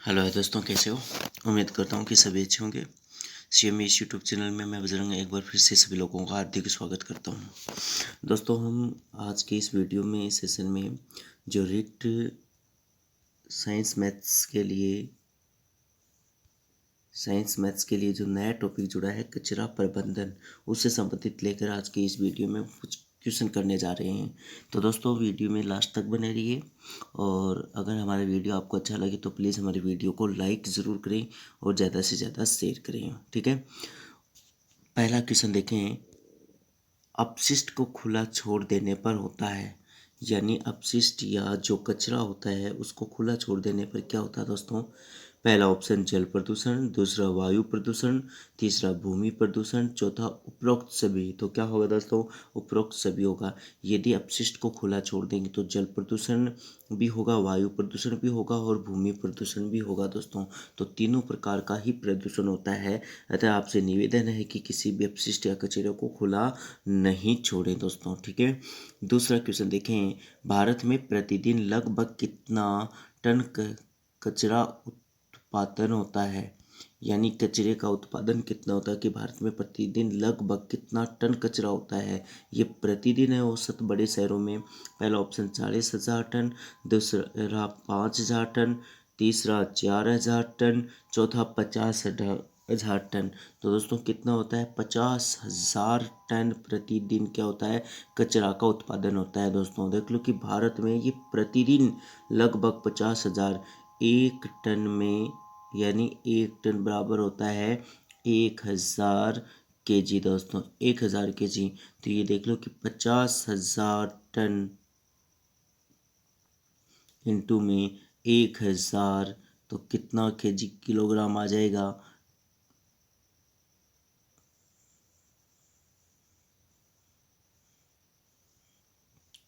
Hello है दोस्तों, कैसे हो। उम्मीद करता हूँ कि सभी अच्छे होंगे। CMS यूट्यूब चैनल में मैं बजरंग एक बार फिर से सभी लोगों का हार्दिक स्वागत करता हूँ। दोस्तों, हम आज के इस वीडियो में इस सेशन में जो रिट साइंस मैथ्स के लिए जो नया टॉपिक जुड़ा है कचरा प्रबंधन, उससे संबंधित लेकर आज के इस वीडियो में कुछ क्वेश्चन करने जा रहे हैं। तो दोस्तों, वीडियो में लास्ट तक बने रहिए और अगर हमारा वीडियो आपको अच्छा लगे तो प्लीज़ हमारे वीडियो को लाइक ज़रूर करें और ज़्यादा से ज़्यादा शेयर करें, ठीक है। पहला क्वेश्चन देखें। अपशिष्ट को खुला छोड़ देने पर होता है, यानी अपशिष्ट या जो कचरा होता है उसको खुला छोड़ देने पर क्या होता है दोस्तों। पहला ऑप्शन जल प्रदूषण, दूसरा वायु प्रदूषण, तीसरा भूमि प्रदूषण, चौथा उपरोक्त सभी। तो क्या होगा दोस्तों, उपरोक्त सभी होगा। यदि अपशिष्ट को खुला छोड़ देंगे तो जल प्रदूषण भी होगा, वायु प्रदूषण भी होगा और भूमि प्रदूषण भी होगा दोस्तों। तो तीनों प्रकार का ही प्रदूषण होता है। अतः आपसे निवेदन है कि किसी भी अपशिष्ट या कचरे को खुला नहीं छोड़ें दोस्तों, ठीक है। दूसरा क्वेश्चन देखें। भारत में प्रतिदिन लगभग कितना टन कचरा उत्पादन होता है, यानी कचरे का उत्पादन कितना होता है कि भारत में प्रतिदिन लगभग कितना टन कचरा होता है। ये प्रतिदिन है औसत बड़े शहरों में। पहला ऑप्शन 40,000 टन, दूसरा 5,000 टन, तीसरा 4,000 टन, चौथा 50,000 टन। तो दोस्तों कितना होता है, 50,000 टन प्रतिदिन क्या होता है, कचरा का उत्पादन होता है दोस्तों। देख लो कि भारत में ये प्रतिदिन लगभग 50,000, एक टन में, यानी एक टन बराबर होता है 1,000 kg दोस्तों, 1,000 kg। तो ये देख लो कि 50,000 टन इंटू में 1,000, तो कितना kg किलोग्राम आ जाएगा,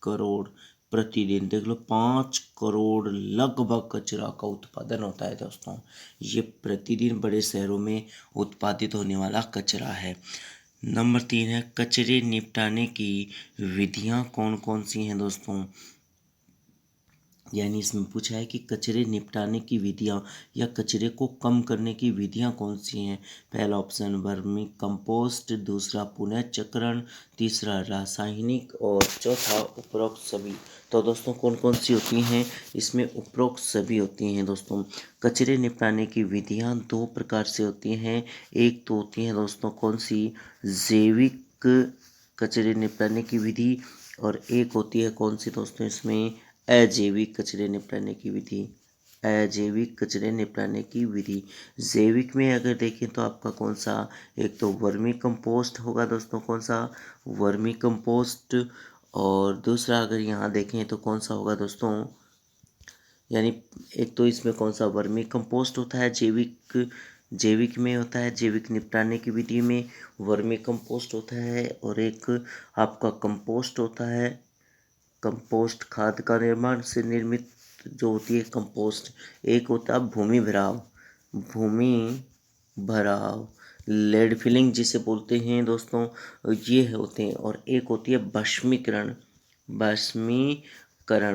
करोड़ प्रतिदिन। देख लो 5 करोड़ लगभग कचरा का उत्पादन होता है दोस्तों। ये प्रतिदिन बड़े शहरों में उत्पादित होने वाला कचरा है। नंबर 3 है कचरे निपटाने की विधियां कौन कौन सी हैं दोस्तों। यानी इसमें पूछा है कि कचरे निपटाने की विधियां या कचरे को कम करने की विधियां कौन सी हैं। पहला ऑप्शन वर्मी कंपोस्ट, दूसरा पुनर्चक्रण, तीसरा रासायनिक और चौथा उपरोक्त सभी। तो दोस्तों कौन कौन सी होती हैं, इसमें उपरोक्त सभी होती हैं दोस्तों। कचरे निपटाने की विधियां दो प्रकार से होती हैं। एक तो होती हैं दोस्तों कौन सी, जैविक कचरे निपटाने की विधि, और एक होती है कौन सी दोस्तों, इसमें अजैविक कचरे निपटाने की विधि। अजैविक कचरे निपटाने की विधि। जैविक में अगर देखें तो आपका कौन सा, एक तो वर्मी कंपोस्ट होगा दोस्तों, कौन सा, वर्मी कंपोस्ट। और दूसरा अगर यहाँ देखें तो कौन सा होगा दोस्तों, यानी एक तो इसमें कौन सा वर्मी कंपोस्ट होता है, जैविक जैविक में होता है, जैविक निपटाने की विधि में वर्मी कंपोस्ट होता है, और एक आपका कंपोस्ट होता है, कंपोस्ट खाद का निर्माण से निर्मित जो होती है कंपोस्ट। एक होता है भूमि भराव लेड फिलिंग जिसे बोलते हैं दोस्तों, ये होते हैं। और एक होती है भस्मीकरण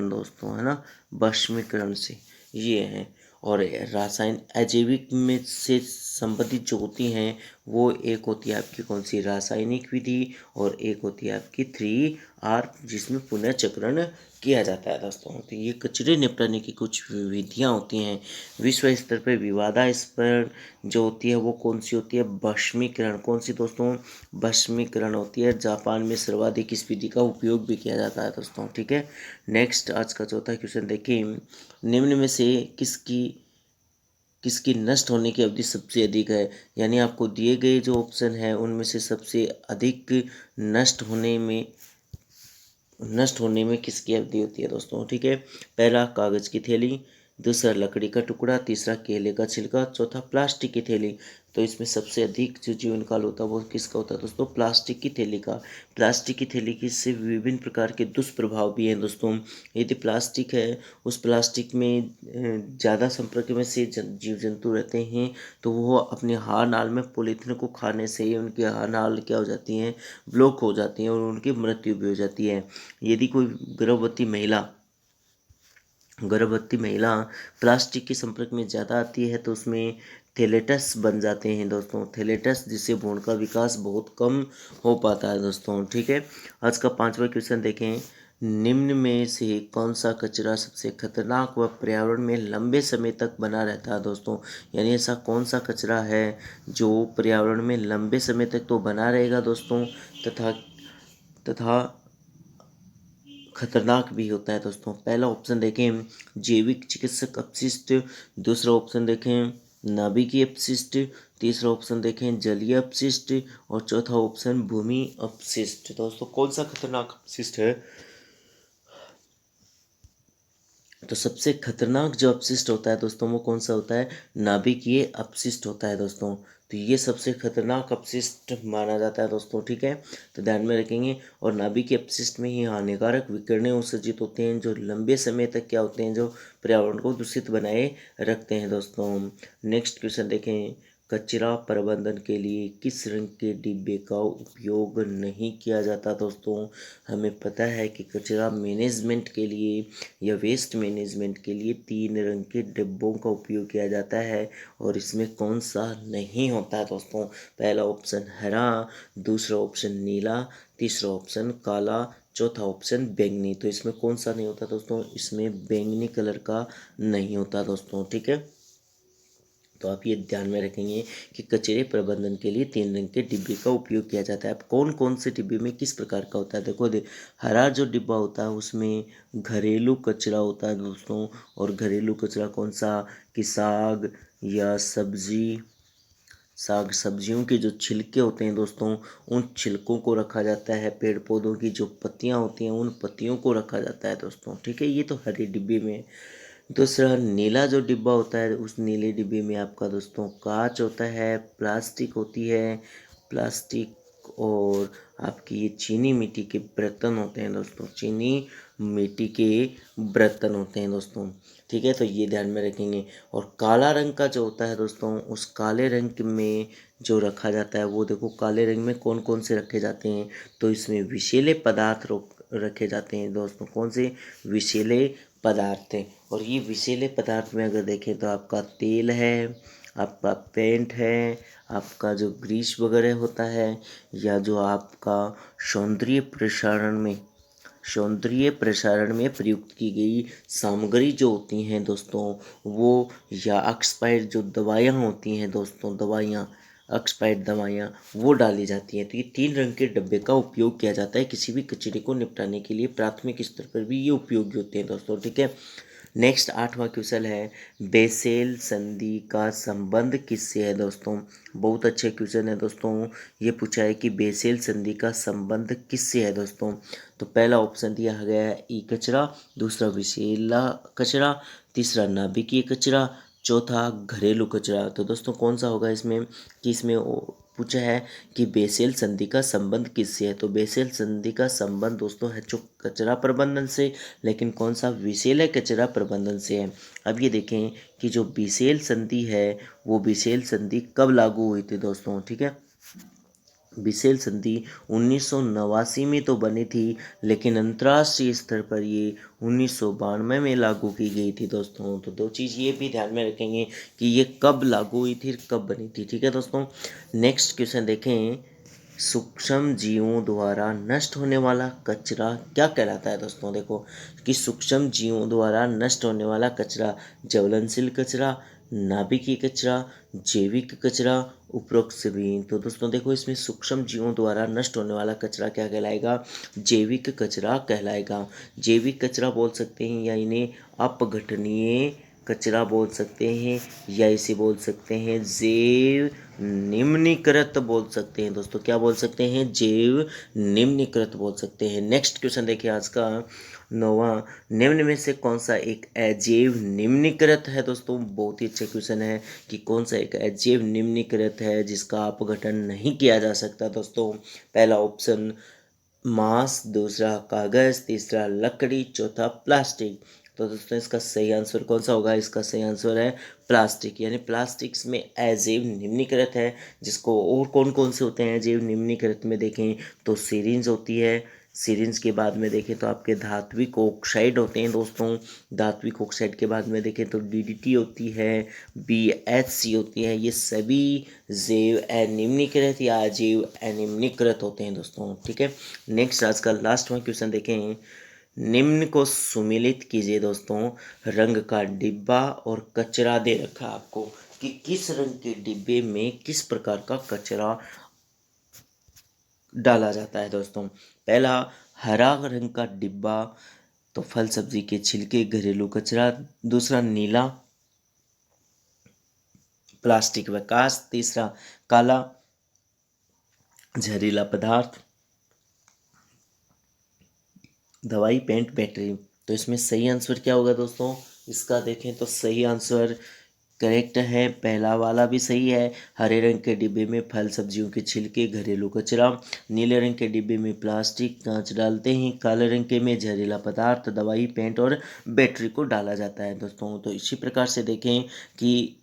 दोस्तों, है ना, भस्मीकरण से ये है। और रासायन अजैविक में से संबंधित जो होती हैं वो एक होती है आपकी कौन सी, रासायनिक विधि, और एक होती है आपकी 3R जिसमें पुनर्चक्रण किया जाता है दोस्तों। तो ये कचरे निपटाने की कुछ विधियां होती हैं। विश्व स्तर पर विवादास्पद जो होती है वो कौन सी होती है, भस्मीकरण। कौन सी दोस्तों, भस्मीकरण होती है। जापान में सर्वाधिक इस विधि का उपयोग भी किया जाता है दोस्तों, ठीक है। नेक्स्ट आज का चौथा क्वेश्चन देखिए। निम्न में से किसकी किसकी नष्ट होने की अवधि सबसे अधिक है, यानी आपको दिए गए जो ऑप्शन है उनमें से सबसे अधिक नष्ट होने में किसकी अवधि होती है दोस्तों, ठीक है। पहला कागज की थैली, दूसरा लकड़ी का टुकड़ा, तीसरा केले का छिलका, चौथा प्लास्टिक की थैली। तो इसमें सबसे अधिक जो जीवन काल होता है वो किसका होता है दोस्तों, प्लास्टिक की थैली का। प्लास्टिक की थैली की से विभिन्न प्रकार के दुष्प्रभाव भी हैं दोस्तों। यदि प्लास्टिक है, उस प्लास्टिक में ज़्यादा संपर्क में से जीव जंतु रहते हैं तो वो अपने हार नाल में पॉलीथीन को खाने से ही उनकी हार नाल क्या हो जाती हैं, ब्लॉक हो जाती हैं और उनकी मृत्यु भी हो जाती है। यदि कोई गर्भवती महिला गर्भवती महिला प्लास्टिक के संपर्क में ज़्यादा आती है तो उसमें थैलेटस बन जाते हैं दोस्तों, थैलेटस, जिससे भ्रूण का विकास बहुत कम हो पाता है दोस्तों। ठीक है, आज का 5वां क्वेश्चन देखें। निम्न में से कौन सा कचरा सबसे खतरनाक व पर्यावरण में लंबे समय तक बना रहता है दोस्तों? यानी ऐसा कौन सा कचरा है जो पर्यावरण में लंबे समय तक तो बना रहेगा दोस्तों, तथा तथा खतरनाक भी होता है दोस्तों। पहला ऑप्शन देखें जैविक चिकित्सक अपशिष्ट, दूसरा ऑप्शन देखें नाभिकीय अपशिष्ट, तीसरा ऑप्शन देखें जलीय अपशिष्ट और चौथा ऑप्शन भूमि अपशिष्ट। दोस्तों कौन सा खतरनाक अपशिष्ट है? तो सबसे खतरनाक जो अपशिष्ट होता है दोस्तों वो कौन सा होता है? नाभिकीय अपशिष्ट होता है दोस्तों। तो ये सबसे खतरनाक अपशिष्ट माना जाता है दोस्तों। ठीक है, तो ध्यान में रखेंगे। और नाभिकीय अपशिष्ट में ही हानिकारक विकिरण उत्सर्जित होते हैं जो लंबे समय तक क्या होते हैं, जो पर्यावरण को दूषित बनाए रखते हैं दोस्तों। नेक्स्ट क्वेश्चन देखें। कचरा प्रबंधन के लिए किस रंग के डिब्बे का उपयोग नहीं किया जाता दोस्तों? हमें पता है कि कचरा मैनेजमेंट के लिए या वेस्ट मैनेजमेंट के लिए 3 रंग के डिब्बों का उपयोग किया जाता है, और इसमें कौन सा नहीं होता है दोस्तों? पहला ऑप्शन हरा, दूसरा ऑप्शन नीला, तीसरा ऑप्शन काला, चौथा ऑप्शन बैंगनी। तो इसमें कौन सा नहीं होता दोस्तों? इसमें बैंगनी कलर का नहीं होता दोस्तों। ठीक है, तो आप ये ध्यान में रखेंगे कि कचरे प्रबंधन के लिए 3 रंग के डिब्बे का उपयोग किया जाता है। अब कौन कौन से डिब्बे में किस प्रकार का होता है देखो हरा जो डिब्बा होता है उसमें घरेलू कचरा होता है दोस्तों। और घरेलू कचरा कौन सा? कि या सब्जी साग सब्जियों के जो छिलके होते हैं दोस्तों, उन छिलकों को रखा जाता है। पेड़ पौधों की जो पत्तियां होती हैं उन पत्तियों को रखा जाता है दोस्तों। ठीक है, ये तो हरे डिब्बे में। दूसरा नीला जो डिब्बा होता है उस नीले डिब्बे में आपका दोस्तों कांच होता है, प्लास्टिक होती है, प्लास्टिक, और आपकी ये चीनी मिट्टी के बर्तन होते हैं दोस्तों, चीनी मिट्टी के बर्तन होते हैं दोस्तों। ठीक है, तो ये ध्यान में रखेंगे। और काला रंग का जो होता है दोस्तों, उस काले रंग में जो रखा जाता है वो देखो काले रंग में कौन कौन से रखे जाते हैं। तो इसमें विषैले पदार्थ रखे जाते हैं दोस्तों। कौन से? विषैले पदार्थ हैं। और ये विषैले पदार्थ में अगर देखें तो आपका तेल है, आपका पेंट है, आपका जो ग्रीस वगैरह होता है, या जो आपका सौंदर्य प्रसारण में प्रयुक्त की गई सामग्री जो होती हैं दोस्तों वो, या एक्सपायर्ड जो दवाइयाँ होती हैं दोस्तों, एक्सपायर्ड दवाइयाँ वो डाली जाती हैं। तो ये 3 रंग के डब्बे का उपयोग किया जाता है किसी भी कचरे को निपटाने के लिए। प्राथमिक स्तर पर भी ये उपयोगी होते हैं दोस्तों। ठीक है, नेक्स्ट 8वां क्वेश्चन है बेसेल संधि का संबंध किससे है दोस्तों? बहुत अच्छे क्वेश्चन है दोस्तों। ये पूछा है कि बेसेल संधि का संबंध किससे है दोस्तों? तो पहला ऑप्शन दिया गया है ई कचरा, दूसरा विषैला कचरा, तीसरा नाभिकीय कचरा, चौथा घरेलू कचरा। तो दोस्तों कौन सा होगा इसमें? कि इसमें पूछा है कि बेसेल संधि का संबंध किससे है। तो बेसेल संधि का संबंध दोस्तों है जो कचरा प्रबंधन से, लेकिन कौन सा? विषैला कचरा प्रबंधन से है। अब ये देखें कि जो बेसेल संधि है वो बेसेल संधि कब लागू हुई थी दोस्तों? ठीक है, बेसेल संधि 1989 में तो बनी थी, लेकिन अंतर्राष्ट्रीय स्तर पर ये 1992 में लागू की गई थी दोस्तों। तो 2 चीज़ ये भी ध्यान में रखेंगे कि ये कब लागू हुई थी, कब बनी थी। ठीक है दोस्तों, नेक्स्ट क्वेश्चन देखें। सूक्ष्म जीवों द्वारा नष्ट होने वाला कचरा क्या कहलाता है दोस्तों? देखो कि सूक्ष्म जीवों द्वारा नष्ट होने वाला कचरा ज्वलनशील कचरा, नाभिकीय कचरा, जैविक कचरा, उपरोक्त सभी। तो दोस्तों देखो इसमें सूक्ष्म जीवों द्वारा नष्ट होने वाला कचरा क्या कहलाएगा? जैविक कचरा कहलाएगा। जैविक कचरा बोल सकते हैं, या इन्हें अपघटनीय कचरा बोल सकते हैं, या इसे बोल सकते हैं जैव निम्नीकृत बोल सकते हैं दोस्तों। क्या बोल सकते हैं? जैव निम्नीकृत बोल सकते हैं। नेक्स्ट क्वेश्चन देखिए आज का 9वां। निम्न में से कौन सा एक अजैव निम्नीकृत है दोस्तों? बहुत ही अच्छा क्वेश्चन है कि कौन सा एक अजैव निम्नीकृत है जिसका अपघटन नहीं किया जा सकता दोस्तों। पहला ऑप्शन मांस, दूसरा कागज, तीसरा लकड़ी, चौथा प्लास्टिक। तो दोस्तों इसका सही आंसर कौन सा होगा? इसका सही आंसर है प्लास्टिक। यानी प्लास्टिक्स में अजैव निम्नीकृत है जिसको, और कौन कौन से होते हैं अजैव निम्नीकृत में देखें तो सिरिंज होती है, सिरिंज के बाद में देखें तो आपके धात्विक ऑक्साइड होते हैं दोस्तों। धात्विक ऑक्साइड के बाद में देखें तो DDT होती है, BHC होती है। ये सभी जैव अनिम्नीकृत या अजैव अनिम्नीकृत होते हैं दोस्तों, ठीक है। नेक्स्ट आज का लास्ट वन क्वेश्चन देखें। निम्न को सुमेलित कीजिए दोस्तों। रंग का डिब्बा और कचरा दे रखा आपको कि किस रंग के डिब्बे में किस प्रकार का कचरा डाला जाता है दोस्तों। पहला हरा रंग का डिब्बा तो फल सब्जी के छिलके, घरेलू कचरा। दूसरा नीला प्लास्टिक व कांच। तीसरा काला जहरीला पदार्थ, दवाई, पेंट, बैटरी। तो इसमें सही आंसर क्या होगा दोस्तों? इसका देखें तो सही आंसर करेक्ट है, पहला वाला भी सही है। हरे रंग के डिब्बे में फल सब्जियों के छिलके, घरेलू कचरा। नीले रंग के डिब्बे में प्लास्टिक, कांच डालते हैं। काले रंग के में जहरीला पदार्थ, दवाई, पेंट और बैटरी को डाला जाता है दोस्तों। तो इसी प्रकार से देखें कि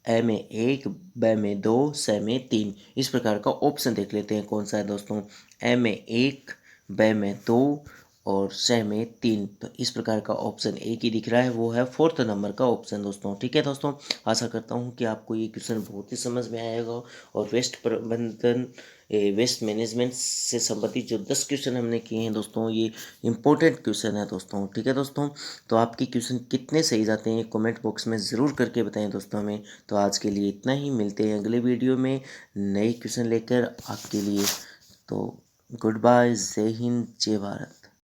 ए में 1, ब में 2, स में 3। इस प्रकार का ऑप्शन देख लेते हैं कौन सा है दोस्तों। ए में 1, ब में 2 और स में 3। तो इस प्रकार का ऑप्शन एक ही दिख रहा है, वो है 4th नंबर का ऑप्शन दोस्तों, ठीक है दोस्तों। आशा करता हूँ कि आपको ये क्वेश्चन बहुत ही समझ में आएगा और वेस्ट मैनेजमेंट से संबंधित जो 10 क्वेश्चन हमने किए हैं दोस्तों, ये इंपॉर्टेंट क्वेश्चन है दोस्तों, ठीक है दोस्तों। तो आपके क्वेश्चन कितने सही जाते हैं कमेंट बॉक्स में ज़रूर करके बताएं दोस्तों हमें। तो आज के लिए इतना ही, मिलते हैं अगले वीडियो में नए क्वेश्चन लेकर आपके लिए। तो गुड बाय, जय हिंद, जय भारत।